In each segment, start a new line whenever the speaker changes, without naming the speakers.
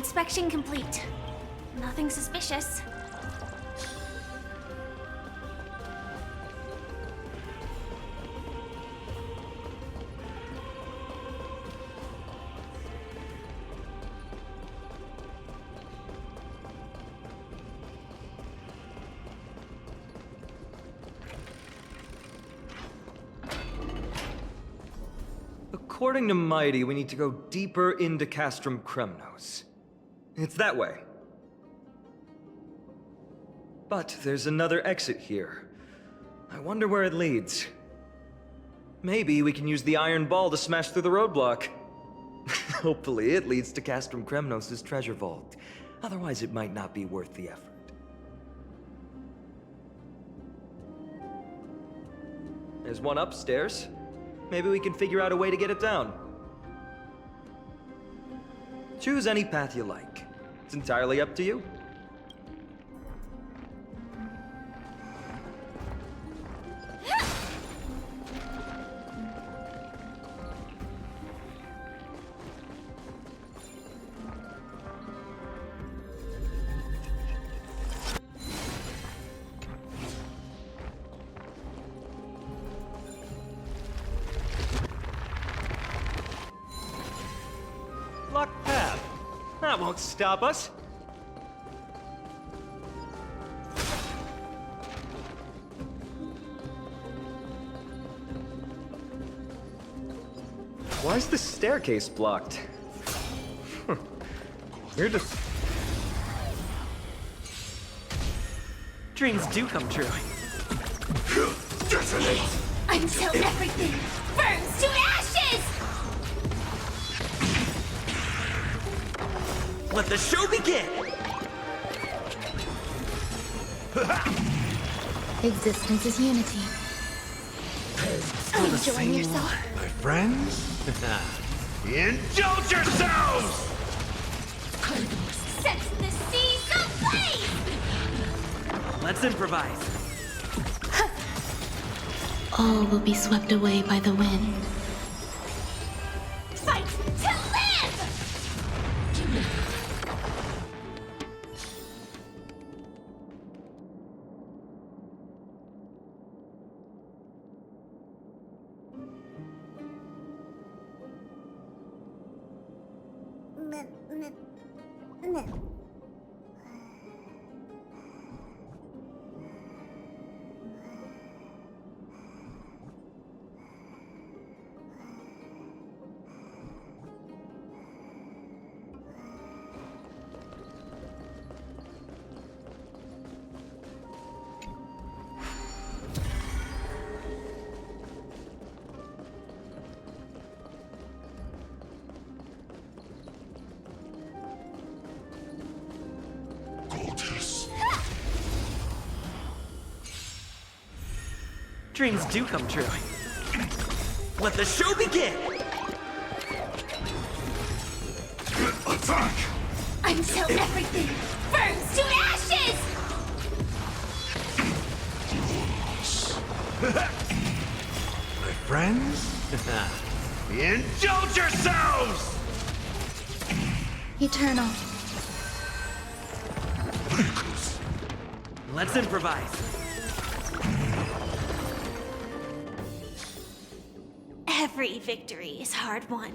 Inspection complete. Nothing suspicious.
According to Mighty, we need to go deeper into Castrum Kremnos. It's that way. But there's another exit here. I wonder where it leads. Maybe we can use the iron ball to smash through the roadblock. Hopefully it leads to Castrum Kremnos' treasure vault. Otherwise it might not be worth the effort. There's one upstairs. Maybe we can figure out a way to get it down. Choose any path you like. It's entirely up to you. Locked path. That won't stop us. Why is the staircase blocked? You're just... Dreams do come true.
Detonate!
Until everything burns to ashes!
Let the show begin!
Existence is unity.
Are you enjoying yourself?
My friends? Indulge yourselves!
Set the seas ablaze!
Let's improvise.
All will be swept away by the wind.
Fight to live!
Gorgeous.
Dreams do come true. Let the show begin!
Attack!
Until everything burns to ashes!
My friends? Indulge yourselves!
Eternal.
Let's improvise.
Every victory is hard won.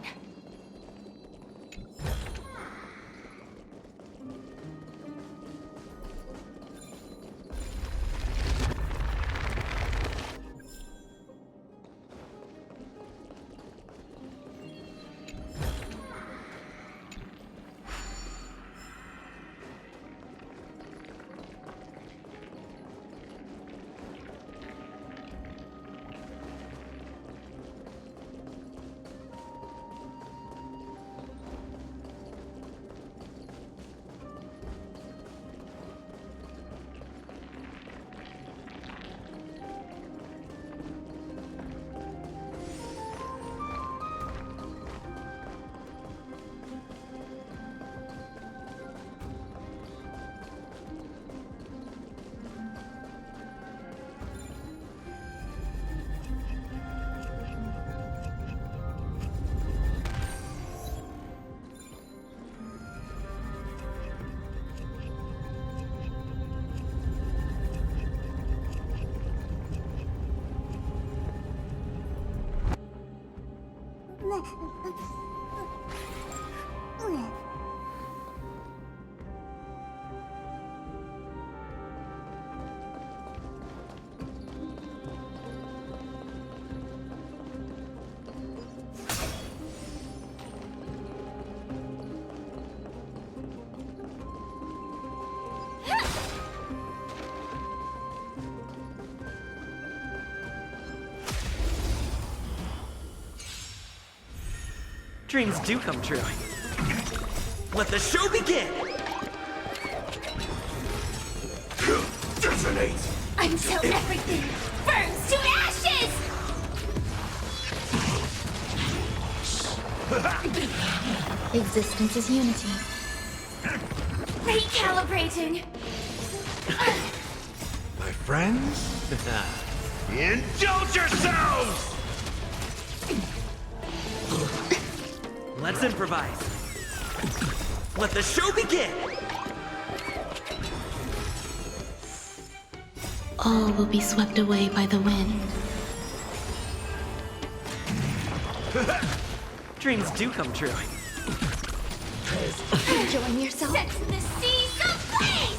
Dreams do come true. Let the show begin!
Detonate!
Until everything burns to ashes!
Existence is unity.
Recalibrating!
My friends? Indulge yourselves!
Let's improvise. Let the show begin!
All will be swept away by the wind.
Dreams do come true.
Enjoying yourself?
Set the seas ablaze!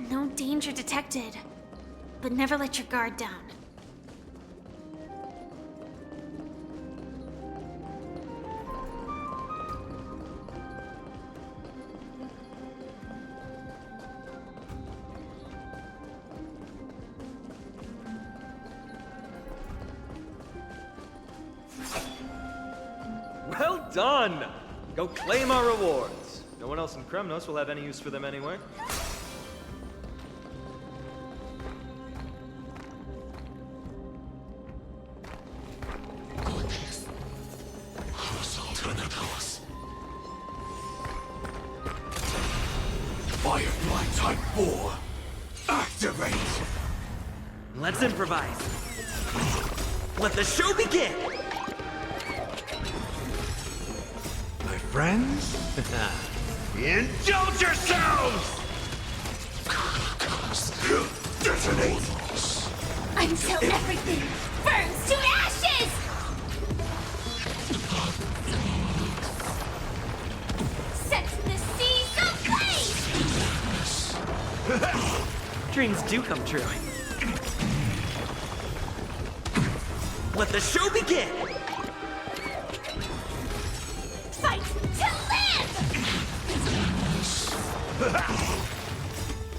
No danger detected, but never let your guard down.
Well done! Go claim our rewards. No one else in Kremnos will have any use for them anyway.
Firefly Type 4, activate!
Let's improvise. Let the show begin!
My friends? Indulge yourselves! Detonate!
Until everything burns to ashes! Set the seas ablaze!
Dreams do come true. Let the show begin!
Fight to live!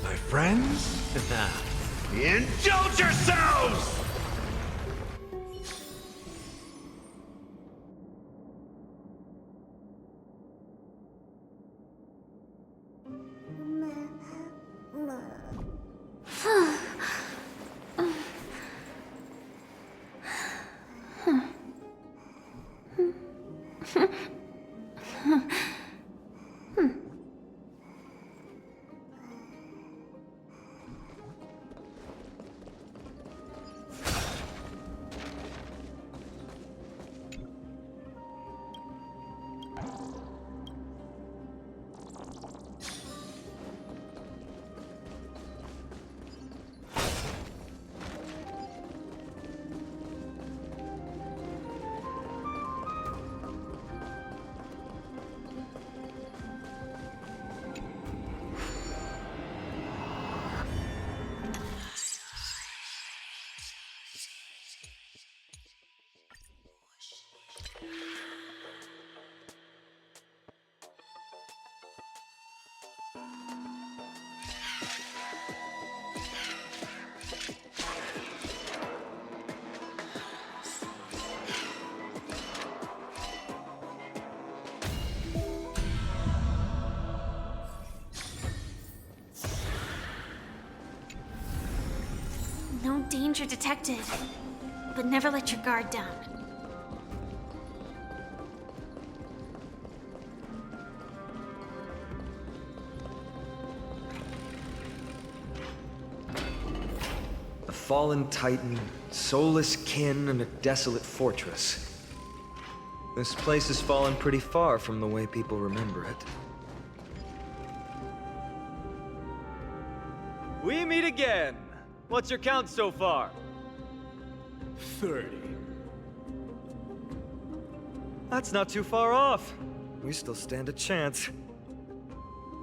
My friends? Indulge yourselves!
danger detected. But never let your guard down.
A fallen titan, soulless kin, and a desolate fortress. This place has fallen pretty far from the way people remember it.
We meet again. What's your count so far?
30.
That's not too far off. We still stand a chance.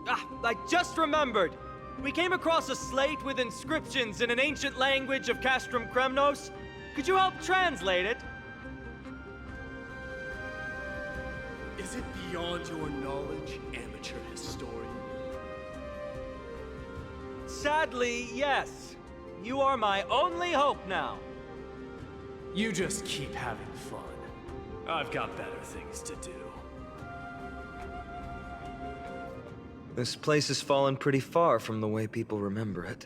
Ah, I just remembered. We came across a slate with inscriptions in an ancient language of Castrum Kremnos. Could you help translate it?
Is it beyond your knowledge, amateur historian?
Sadly, yes. You are my only hope now.
You just keep having fun. I've got better things to do.
This place has fallen pretty far from the way people remember it.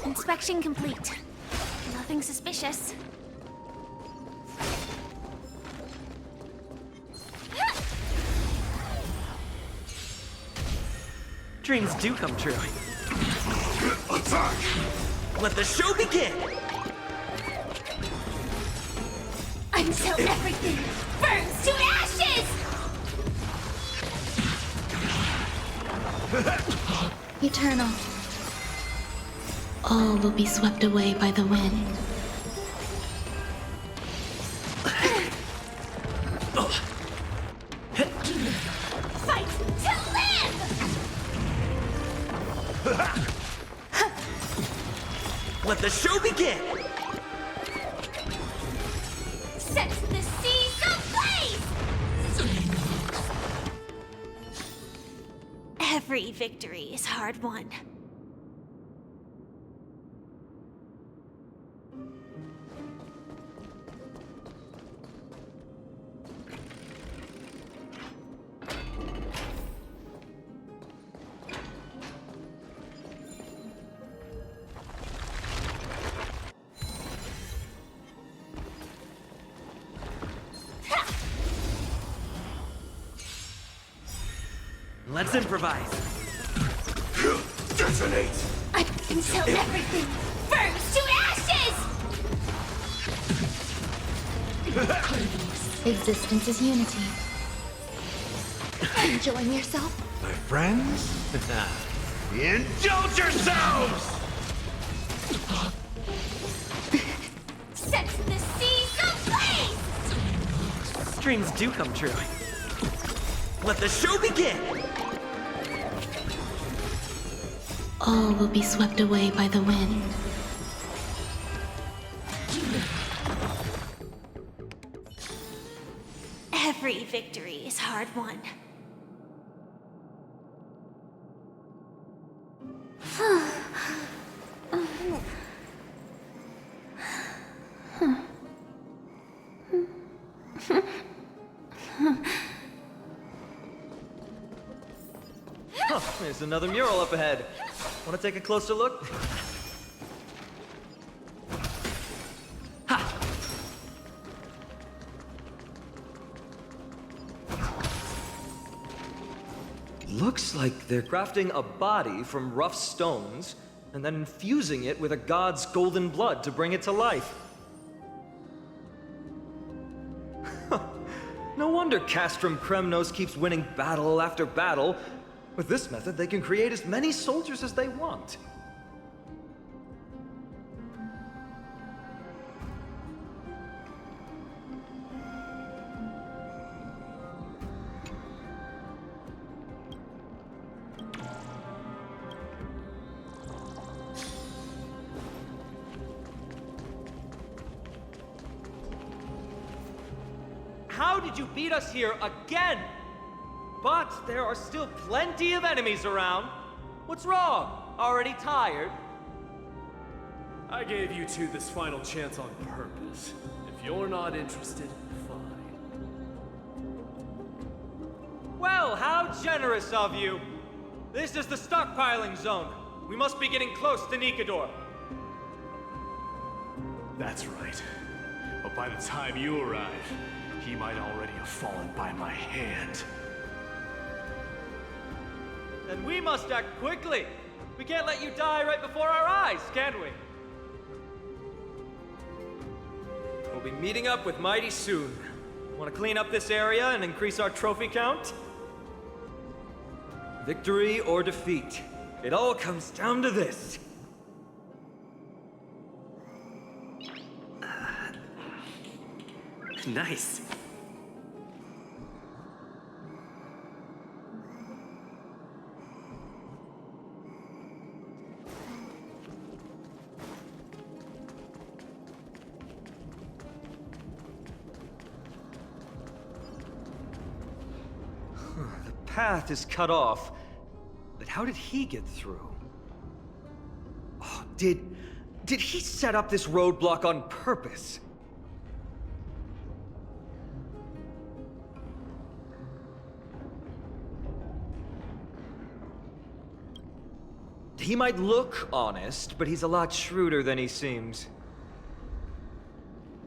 Inspection complete. Nothing suspicious.
Dreams do come true.
Attack!
Let the show begin!
Until everything burns to ashes!
Eternal. All will be swept away by the wind.
Fight to live!
Let the show begin!
Set the seas ablaze! Every victory is hard won.
Let's improvise.
Detonate!
Until everything burns to ashes!
Existence is unity. Enjoying yourself?
My friends? Indulge yourselves!
Set the seas ablaze!
Dreams do come true. Let the show begin!
All will be swept away by the wind.
Every victory is hard won.
Huh, there's another mural up ahead. Want to take a closer look? Looks like they're crafting a body from rough stones and then infusing it with a god's golden blood to bring it to life. No wonder Castrum Kremnos keeps winning battle after battle. With this method, they can create as many soldiers as they want.
How did you beat us here again? But there are still plenty of enemies around. What's wrong? Already tired?
I gave you two this final chance on purpose. If you're not interested, fine.
Well, how generous of you. This is the stockpiling zone. We must be getting close to Nikador.
That's right. But by the time you arrive, he might already have fallen by my hand.
Then we must act quickly. We can't let you die right before our eyes, can we?
We'll be meeting up with Mighty soon. Want to clean up this area and increase our trophy count? Victory or defeat. It all comes down to this.
Nice.
The path is cut off, but how did he get through? Oh, did he set up this roadblock on purpose? He might look honest, but he's a lot shrewder than he seems.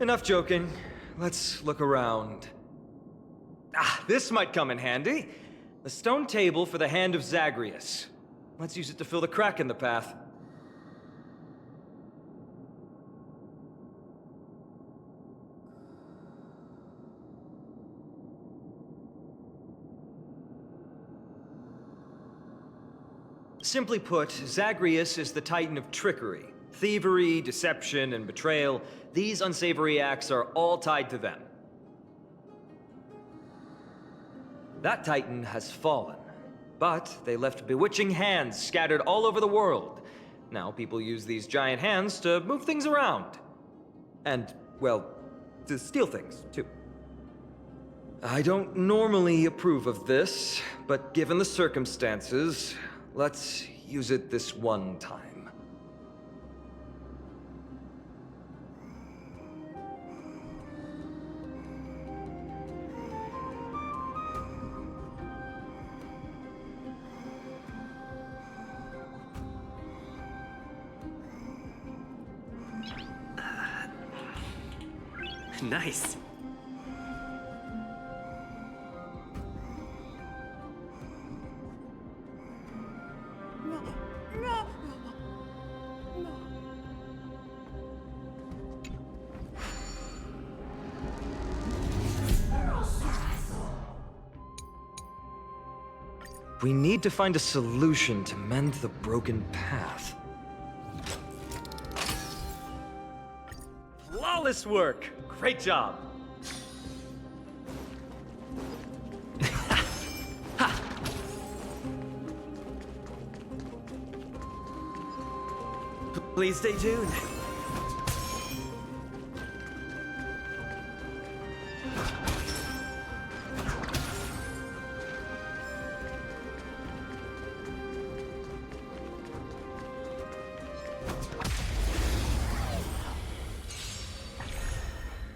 Enough joking. Let's look around. Ah, this might come in handy. The stone table for the Hand of Zagreus. Let's use it to fill the crack in the path. Simply put, Zagreus is the titan of trickery. Thievery, deception, and betrayal. These unsavory acts are all tied to them. That titan has fallen, but they left bewitching hands scattered all over the world. Now people use these giant hands to move things around. And, well, to steal things, too. I don't normally approve of this, but given the circumstances, let's use it this one time.
Nice.
We need to find a solution to mend the broken path.
Flawless work! Great job!
Please stay tuned.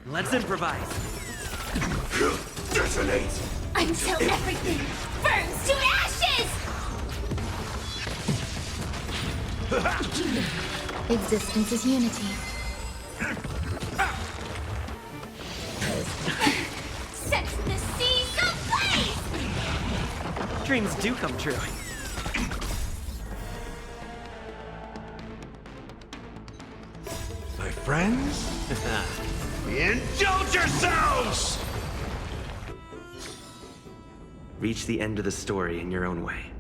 Let's improvise.
Detonate!
Until everything burns to ashes!
Existence is unity.
Set the seas ablaze!
Dreams do come true.
My friends? Indulge yourselves!
Reach the end of the story in your own way.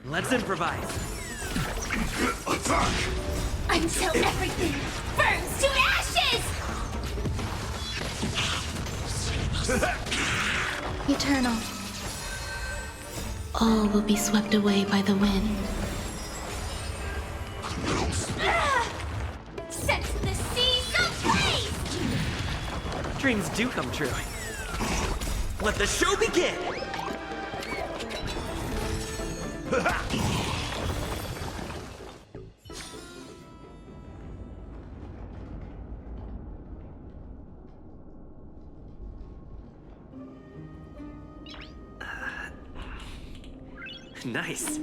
Let's improvise.
Attack!
Until everything burns to ashes!
Eternal. All will be swept away by the wind.
Set the seas ablaze!
Dreams do come true. Let the show begin! Nice.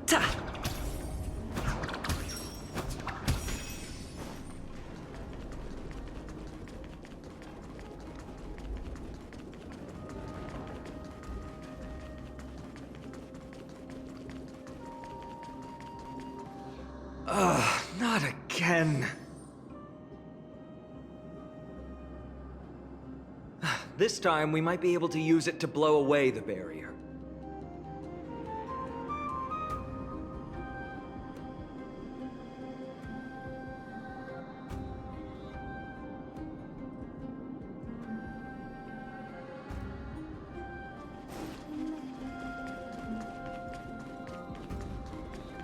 Ta!
Not again. This time, we might be able to use it to blow away the barrier.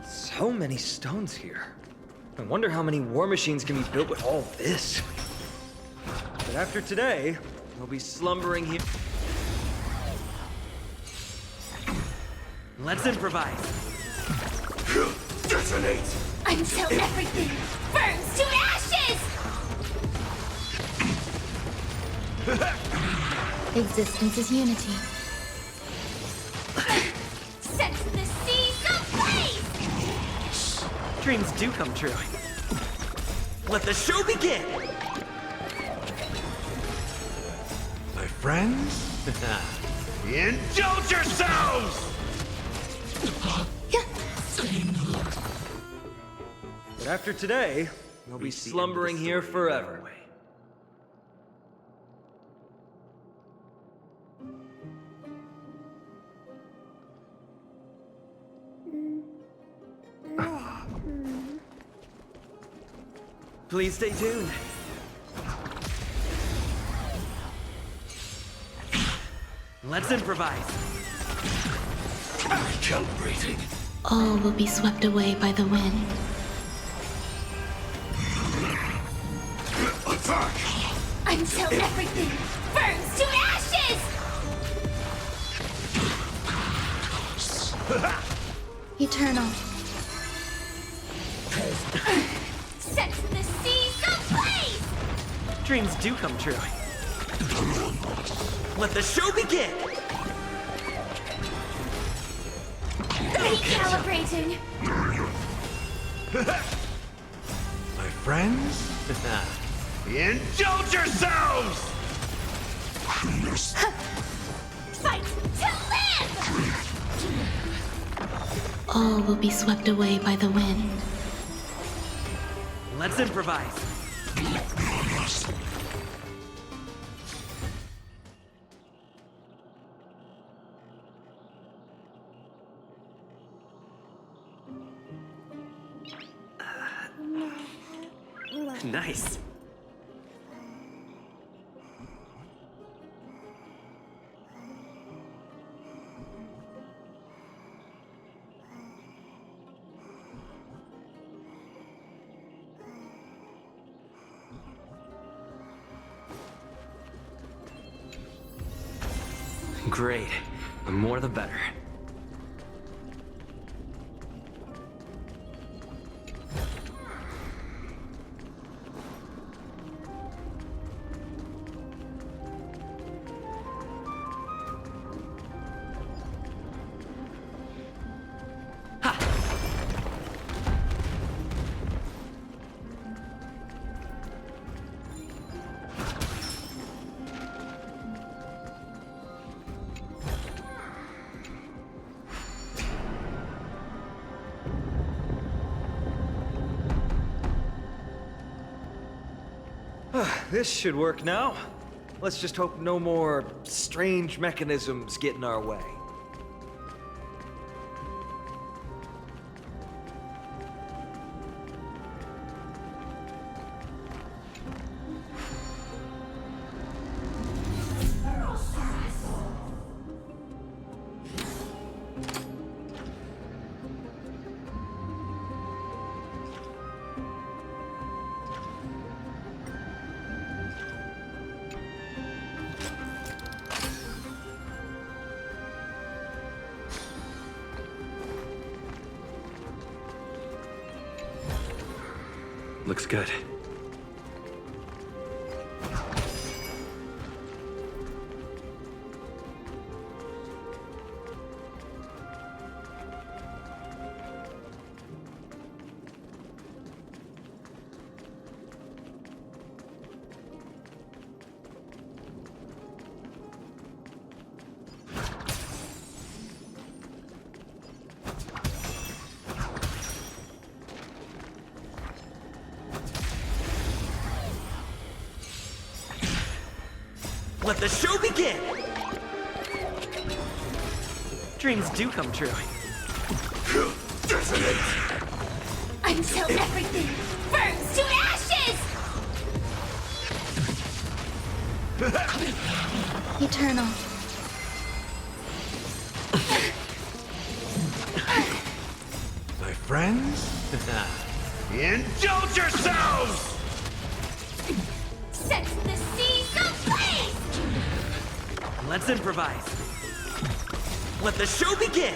So many stones here. I wonder how many war machines can be built with all this. But after today, we'll be slumbering here.
Let's improvise.
Detonate!
Until everything burns to ashes!
Existence is unity.
Set the seas ablaze!
Dreams do come true. Let the show begin!
My friends? Indulge yourselves!
But after today, we'll be
Reach the end of the
slumbering here
story in your
forever.
own way. Please stay tuned. Let's improvise.
Recalibrating.
All will be swept away by the wind.
Attack!
Until everything burns to ashes!
Eternal.
Set the seas ablaze!
Dreams do come true. Let the show begin!
Recalibrating!
My friends? Indulge yourselves!
Fight to live!
All will be swept away by the wind.
Let's improvise. Nice. Great. The more the better.
This should work now. Let's just hope no more strange mechanisms get in our way.
Looks good.
Let the show begin! Dreams do come true.
Until everything burns to ashes!
Eternal.
My friends? Indulge yourselves!
Set the seas ablaze!
Let's improvise. Let the show begin!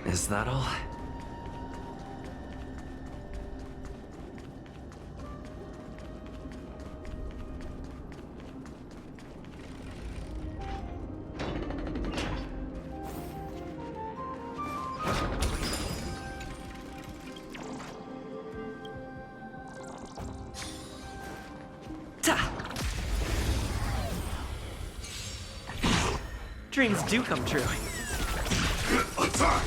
Is that all? Ta! Dreams do come true.
Attack!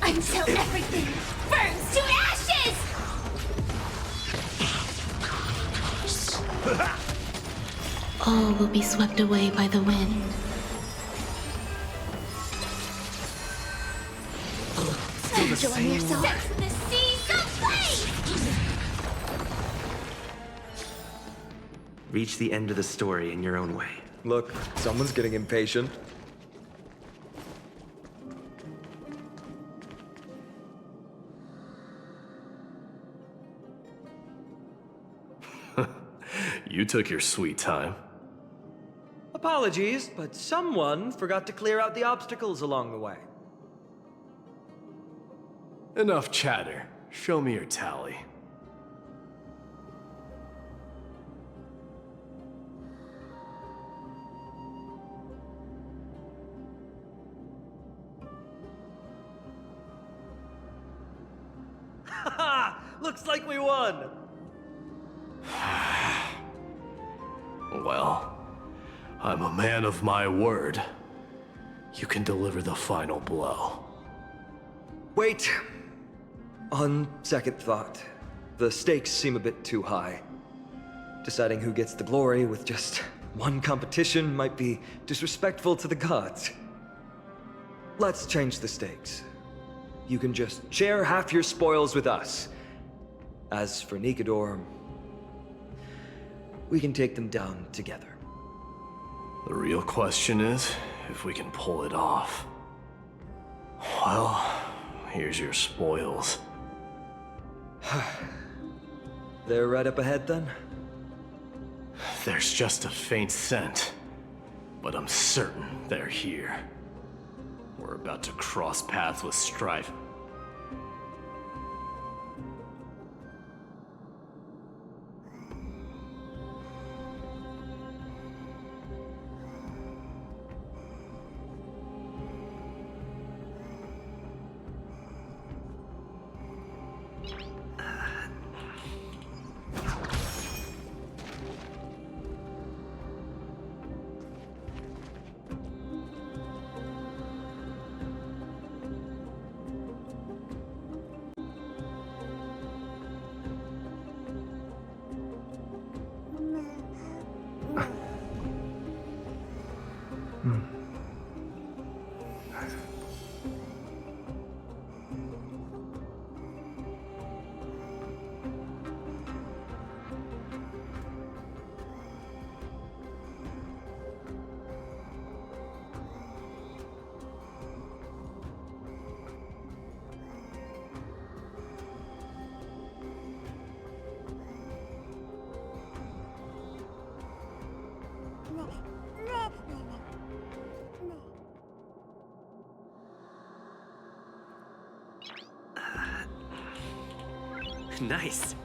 Until everything burns to ashes!
All will be swept away by the wind.
Enjoy yourself. Sex in the sea, so play!
Reach the end of the story in your own way.
Look, someone's getting impatient.
You took your sweet time.
Apologies, but someone forgot to clear out the obstacles along the way.
Enough chatter. Show me your tally.
Haha! Looks like we won!
Well, I'm a man of my word. You can deliver the final blow.
Wait. On second thought, the stakes seem a bit too high. Deciding who gets the glory with just one competition might be disrespectful to the gods. Let's change the stakes. You can just share half your spoils with us. As for Nikador, we can take them down together.
The real question is if we can pull it off. Well, here's your spoils.
They're right up ahead then?
There's just a faint scent, but I'm certain they're here. We're about to cross paths with strife.
Nice.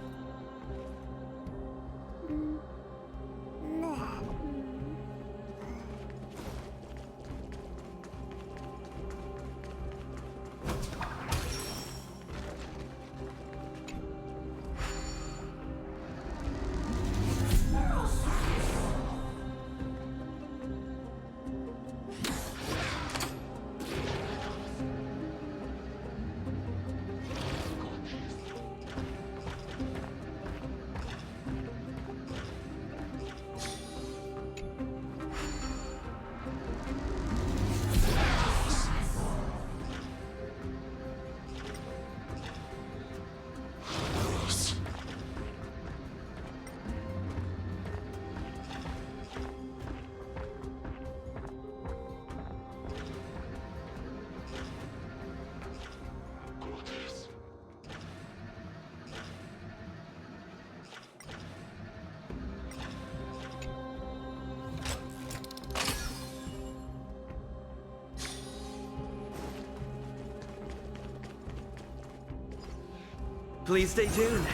Please stay tuned.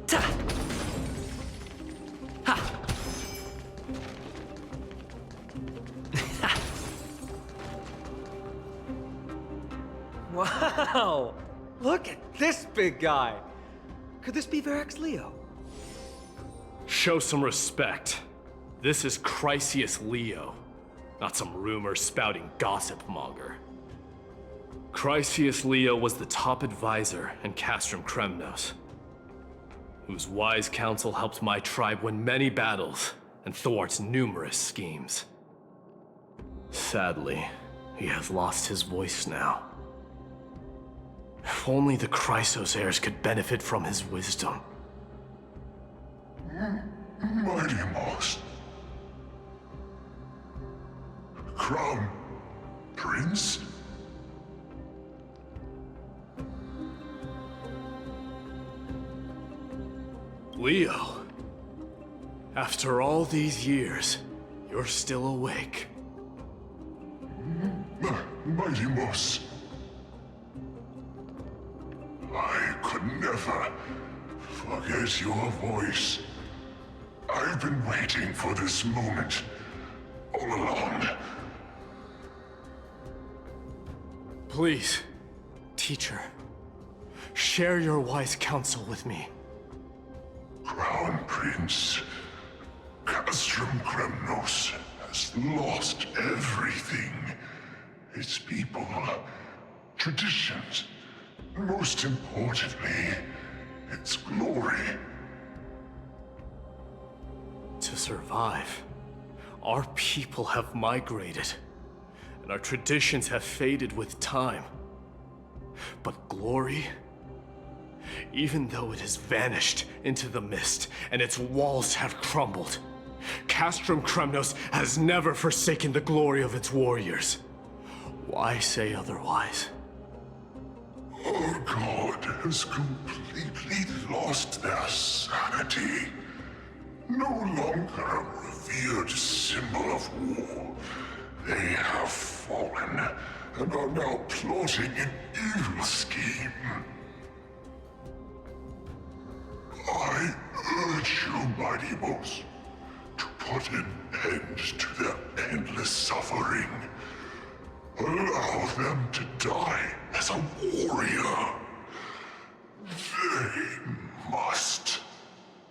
Ta!
Wow! Look at this big guy! Could this be Varric's Leo?
Show some respect. This is Chrysius Leo, not some rumor-spouting gossip monger. Chrysius Leo was the top advisor in Castrum Kremnos, whose wise counsel helped my tribe win many battles and thwart numerous schemes. Sadly, he has lost his voice now. If only the Chrysos heirs could benefit from his wisdom.
Mighty Moss. Crown Prince?
Leo, after all these years, you're still awake.
Mighty Moss. I could never forget your voice. I've been waiting for this moment all along.
Please, teacher, share your wise counsel with me.
Crown Prince Castrum Kremnos has lost everything. Its people, traditions, and most importantly, its glory.
To survive, our people have migrated, and our traditions have faded with time. But glory, even though it has vanished into the mist and its walls have crumbled, Castrum Kremnos has never forsaken the glory of its warriors. Why say otherwise?
Our god has completely lost their sanity. No longer a revered symbol of war. They have fallen and are now plotting an evil scheme. I urge you, Mighty Moss, to put an end to their endless suffering. Allow them to die as a warrior. They must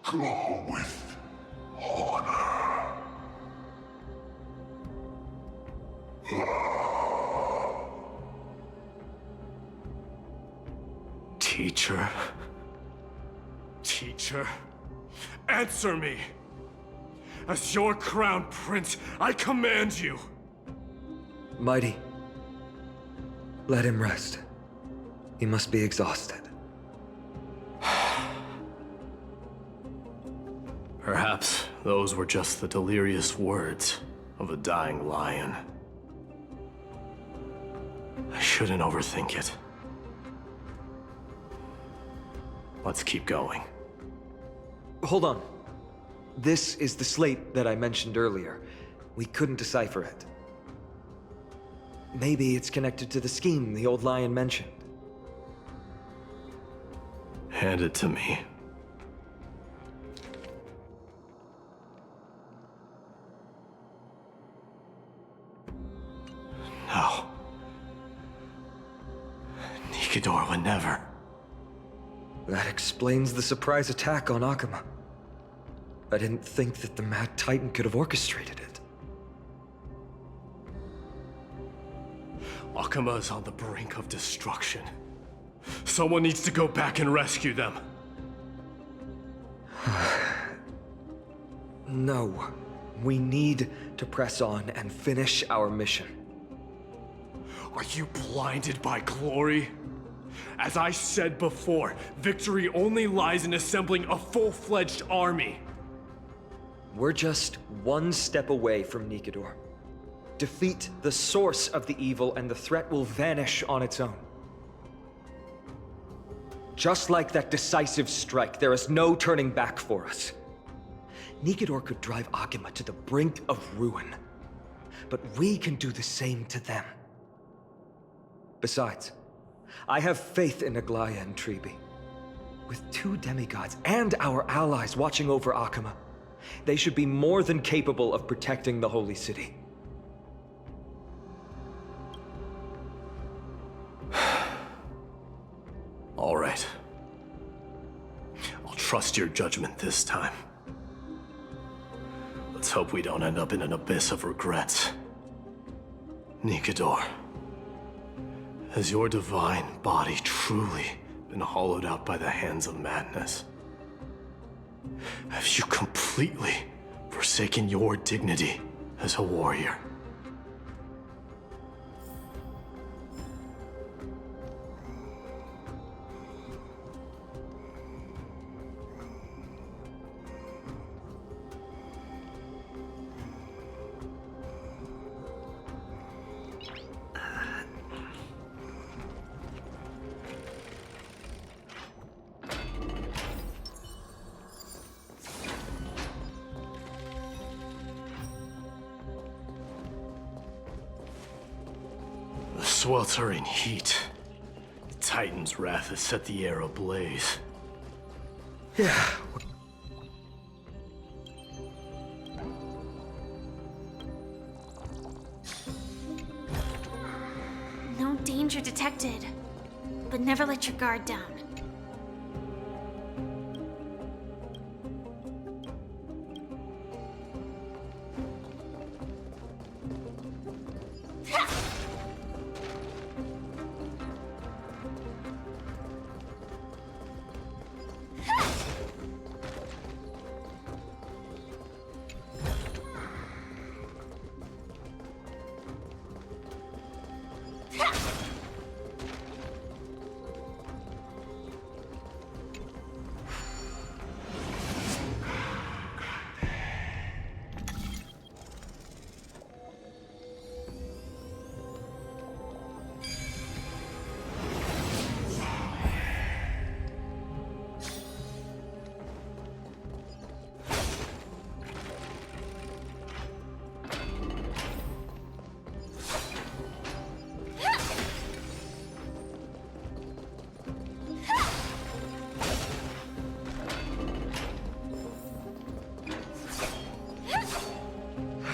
go with honor.
Teacher? Teacher? Answer me! As your crown prince, I command you!
Mighty. Let him rest. He must be exhausted.
Perhaps those were just the delirious words of a dying lion. I shouldn't overthink it. Let's keep going.
Hold on. This is the slate that I mentioned earlier. We couldn't decipher it. Maybe it's connected to the scheme the old lion mentioned.
Hand it to me. No. Nikador would never.
That explains the surprise attack on Akama. I didn't think that the Mad Titan could have orchestrated it.
Akama is on the brink of destruction. Someone needs to go back and rescue them.
No. We need to press on and finish our mission.
Are you blinded by glory? As I said before, victory only lies in assembling a full-fledged army.
We're just one step away from Nikador. Defeat the source of the evil and the threat will vanish on its own. Just like that decisive strike, there is no turning back for us. Nikador could drive Akama to the brink of ruin, but we can do the same to them. Besides, I have faith in Aglaya and Tribi. With two demigods and our allies watching over Akama, they should be more than capable of protecting the Holy City.
All right. I'll trust your judgment this time. Let's hope we don't end up in an abyss of regrets. Nikador, has your divine body truly been hollowed out by the hands of madness? Have you completely forsaken your dignity as a warrior? The sweltering heat. The Titan's wrath has set the air ablaze.
Yeah.
No danger detected. But never let your guard down.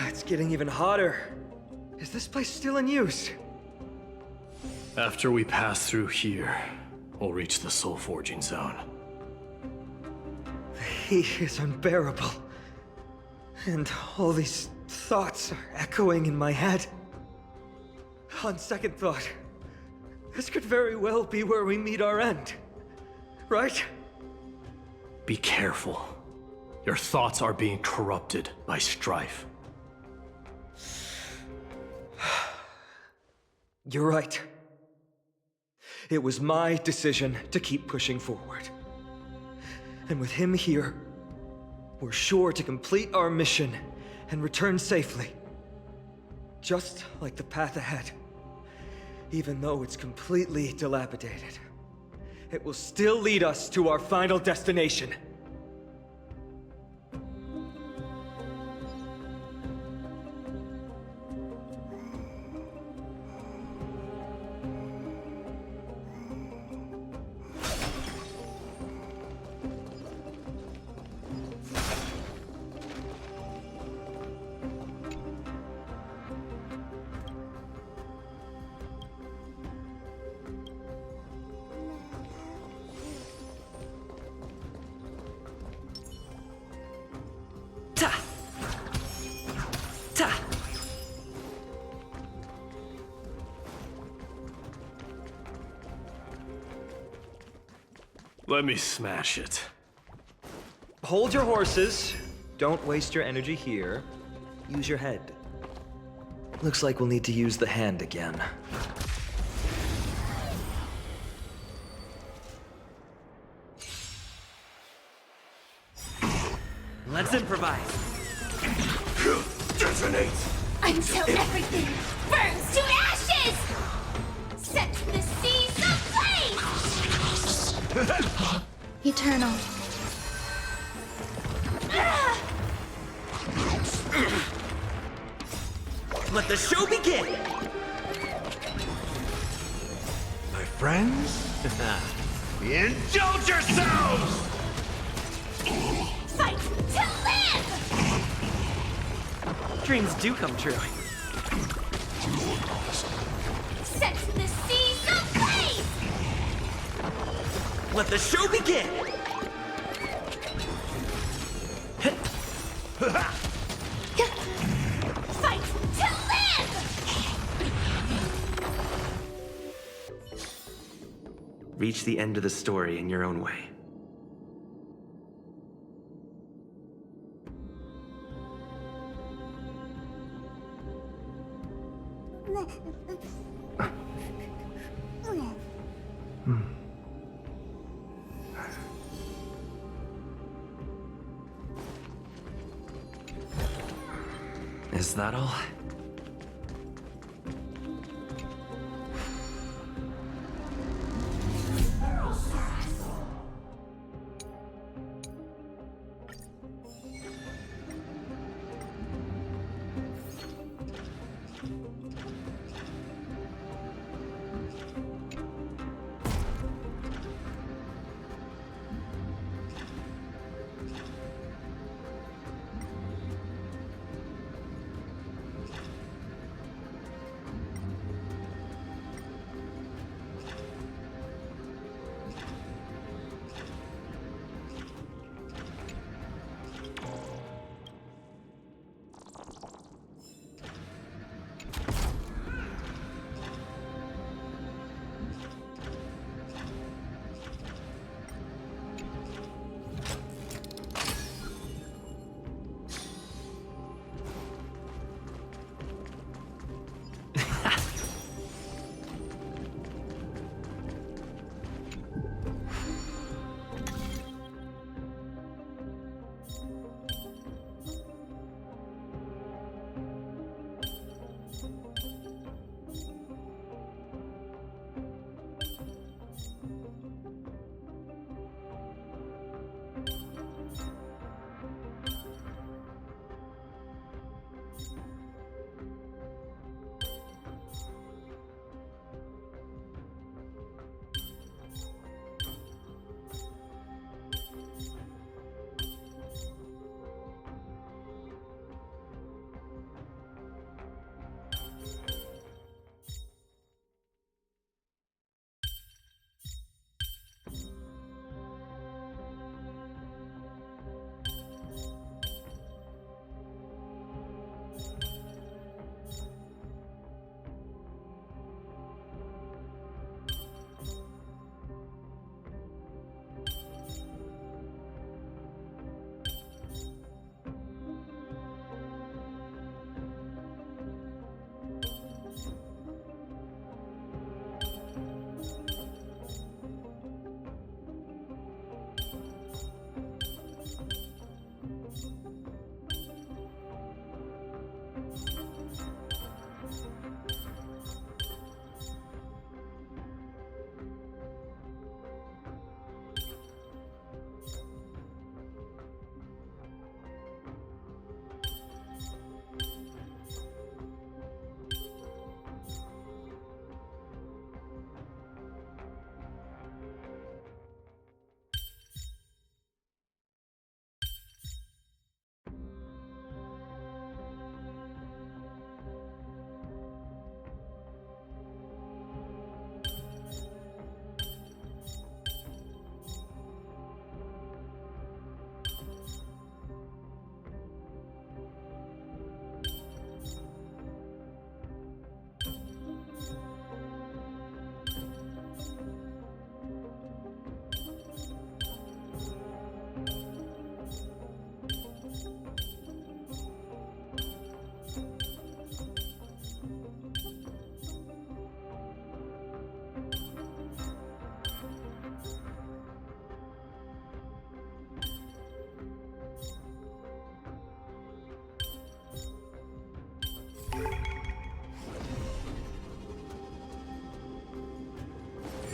It's getting even hotter. Is this place still in use?
After we pass through here, we'll reach the soul forging zone.
The heat is unbearable. And all these thoughts are echoing in my head. On second thought, this could very well be where we meet our end. Right?
Be careful. Your thoughts are being corrupted by strife.
You're right. It was my decision to keep pushing forward. And with him here, we're sure to complete our mission and return safely. Just like the path ahead. Even though it's completely dilapidated, it will still lead us to our final destination.
Let me smash it.
Hold your horses. Don't waste your energy here. Use your head. Looks like we'll need to use the hand again.
Let's improvise.
Detonate!
Until everything burns to ashes! Set the seas ablaze!
Eternal.
Let the show begin!
My friends, indulge yourselves!
Fight to live!
Dreams do come true.
Set the seas ablaze!
Let the show begin!
Fight to live!
Reach the end of the story in your own way. Is that all?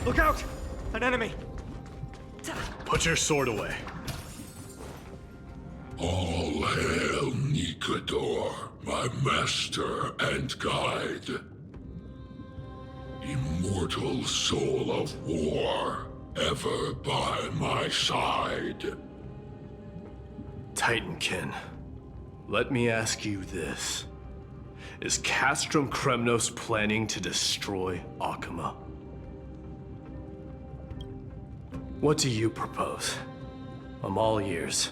Look out! An enemy!
Put your sword away.
All hail Nikador, my master and guide. Immortal soul of war, ever by my side.
Titankin, let me ask you this. Is Castrum Kremnos planning to destroy Akama? What do you propose? I'm all ears.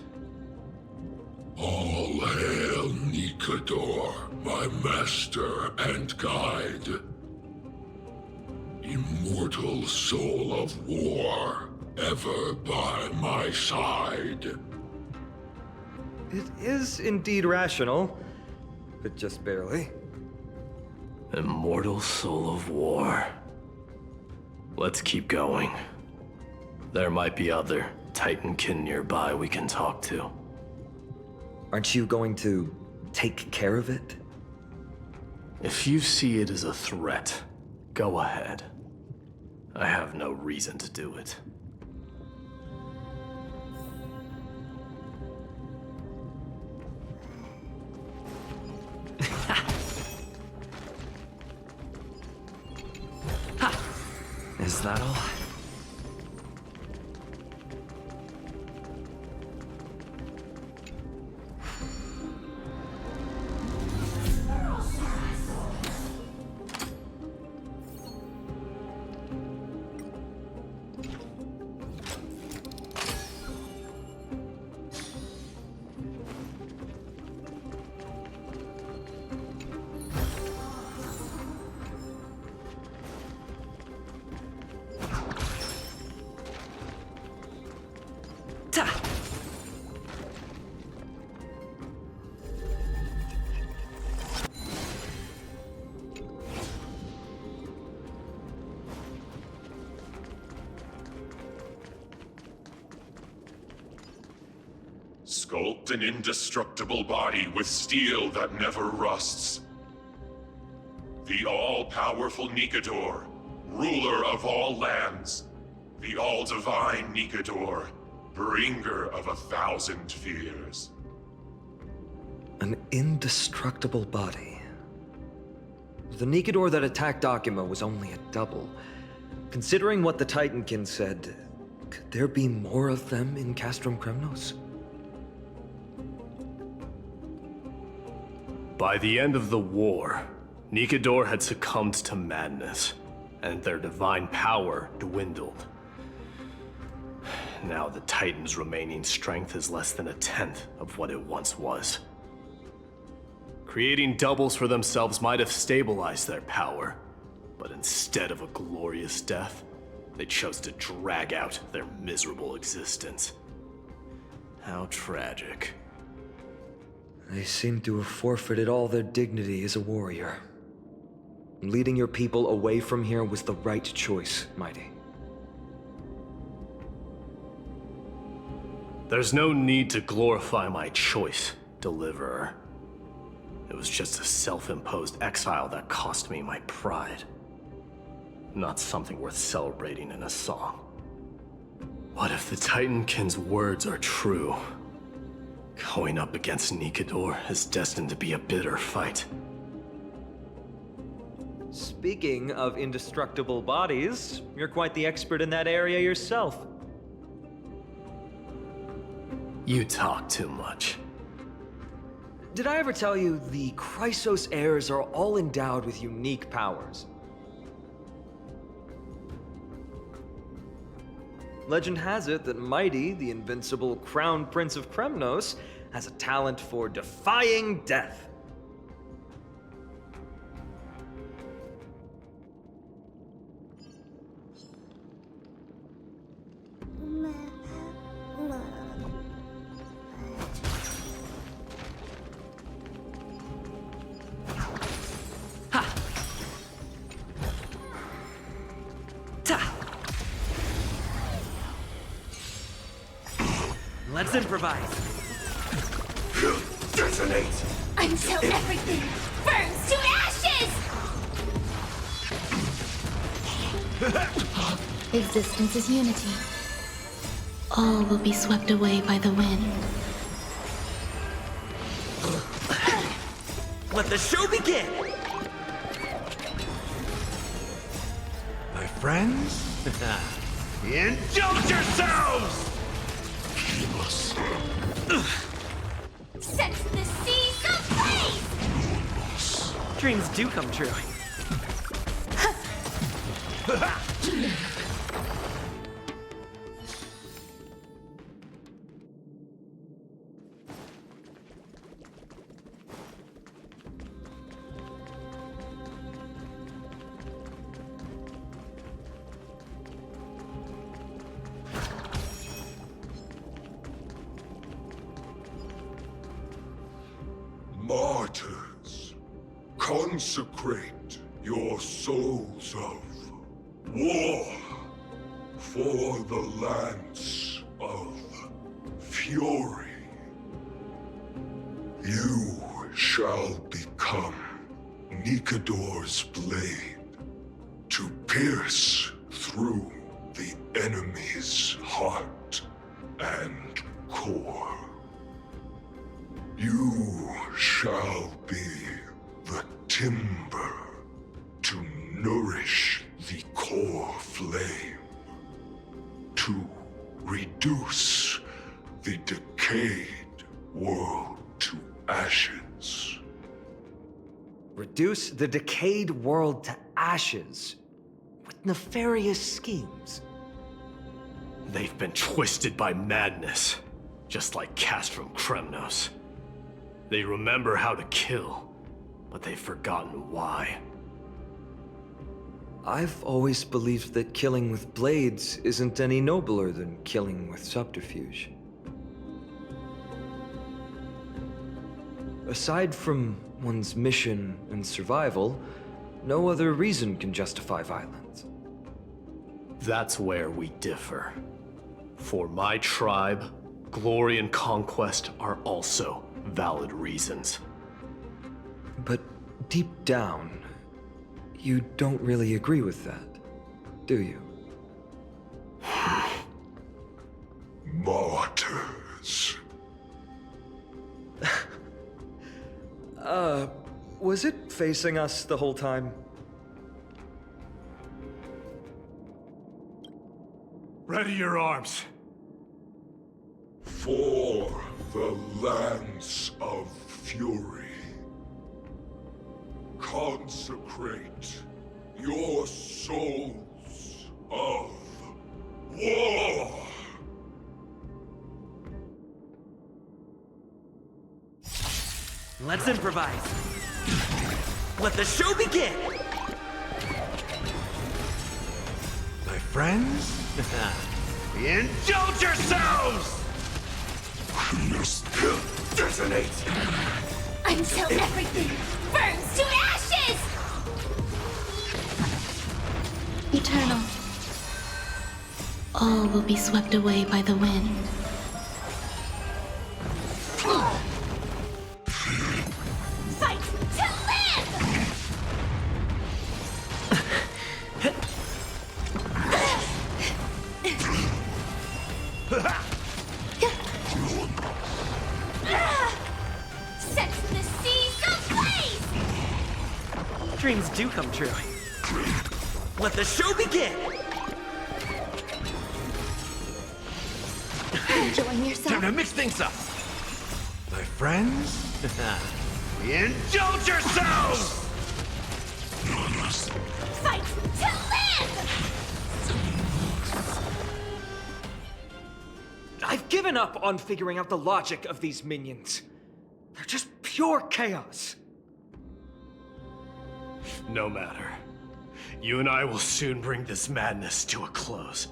All hail Nikador, my master and guide. Immortal soul of war, ever by my side.
It is indeed rational, but just barely.
Immortal soul of war. Let's keep going. There might be other Titankin nearby we can talk to.
Aren't you going to take care of it?
If you see it as a threat, go ahead. I have no reason to do it.
Is that all?
Sculpt an indestructible body with steel that never rusts. The all-powerful Nikador, ruler of all lands. The all-divine Nikador, bringer of 1,000 fears.
An indestructible body. The Nikador that attacked Akima was only a double. Considering what the Titankin said, could there be more of them in Castrum Kremnos?
By the end of the war, Nikador had succumbed to madness, and their divine power dwindled. Now the Titan's remaining strength is less than 1/10 of what it once was. Creating doubles for themselves might have stabilized their power, but instead of a glorious death, they chose to drag out their miserable existence. How tragic.
They seem to have forfeited all their dignity as a warrior. Leading your people away from here was the right choice, Mighty.
There's no need to glorify my choice, Deliverer. It was just a self-imposed exile that cost me my pride. Not something worth celebrating in a song. What if the Titankin's words are true? Going up against Nikador is destined to be a bitter fight.
Speaking of indestructible bodies, you're quite the expert in that area yourself.
You talk too much.
Did I ever tell you the Chrysos heirs are all endowed with unique powers? Legend has it that Mighty, the invincible Crown Prince of Kremnos, has a talent for defying death.
Let's improvise.
Detonate!
Until everything burns to ashes!
Existence is unity. All will be swept away by the wind.
Let the show begin!
My friends, indulge yourselves!
Set the seas ablaze!
Dreams do come true.
Martyrs, consecrate your souls of war for the lance of fury. You shall become Nikador's blade to pierce through the enemy's heart and core. You shall be the timber to nourish the core flame, to reduce the decayed world to ashes.
Reduce the decayed world to ashes with nefarious schemes.
They've been twisted by madness, just like Castrum Kremnos. They remember how to kill, but they've forgotten why.
I've always believed that killing with blades isn't any nobler than killing with subterfuge. Aside from one's mission and survival, no other reason can justify violence.
That's where we differ. For my tribe, glory and conquest are also valid reasons.
But deep down, you don't really agree with that, do you?
Martyrs.
Was it facing us the whole time?
Ready your arms.
For the lance of fury. Consecrate your souls of war.
Let's improvise. Let the show begin!
My friends? Indulge yourselves!
Detonate!
Until everything burns to ashes!
Eternal. All will be swept away by the wind.
Fight to live! Set the seas ablaze!
Dreams do come true. Let the show begin!
Enjoying
Time
yourself?
to mix things up! My friends? Indulge yourselves!
Fight to live!
I've given up on figuring out the logic of these minions. They're just pure chaos.
No matter. You and I will soon bring this madness to a close.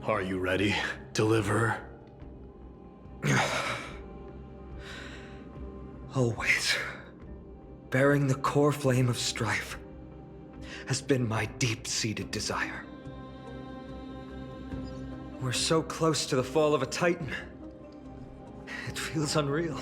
Are you ready, Deliverer?
Always. Bearing the core flame of strife has been my deep-seated desire. We're so close to the fall of a Titan. It feels unreal.